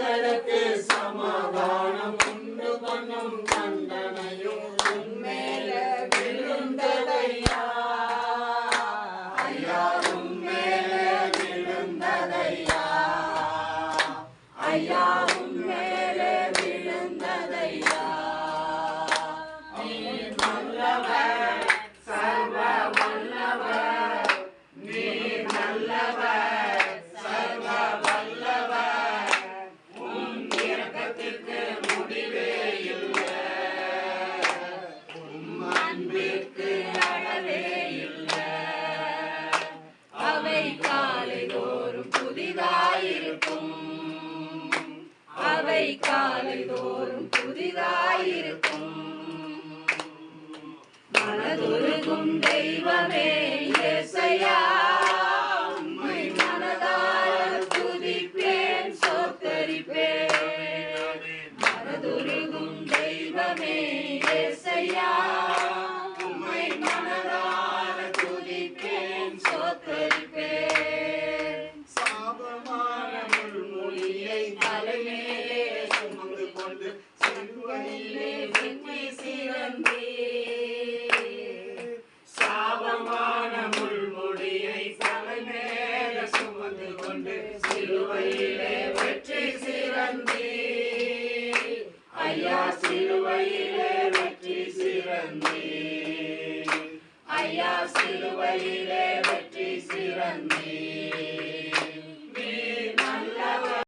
எங்களுக்கு சமாதானம் உண்டு பண்ணும் தண்டனையும் உன்மேல விழுந்ததையா ஐயா உன்மேல விழுந்ததையா ஐயா உன்மேல விழுந்ததையா நீ நல்லவர் சர்வ வல்லவர் நீ நல்லவர் சர்வ வல்லவர் உன் இரக்கத்திற்கு முடிவே இல்லை உம் அன்பிற்கு அளவே இல்லை அவை காலைதோறும் புதிதாயிருக்கும் அவை காலைதோறும் புதிதாயிருக்கும் மனதுருகும் தெய்வமே இயேசையா உம்மை மனதார துதிப்பேன் சோத்தரிப்பேன் மனதுருகும் தெய்வமே இயேசையா உம்மை மனதார துதிப்பேன் சோத்தரிப்பேன் சாபமான முள்மொழியை தலைமேலே சுமந்து கொண்டு சிலுவையிலே வெற்றி சிறந்தீர் சாபமான முள்முடியை தலைமேலே சுமந்து கொண்டு சிலுவையிலே வெற்றி சிறந்தீர் ஐயா சிலுவையிலே வெற்றி சிறந்தீர் ஐயா சிலுவையிலே வெற்றி சிறந்தீர்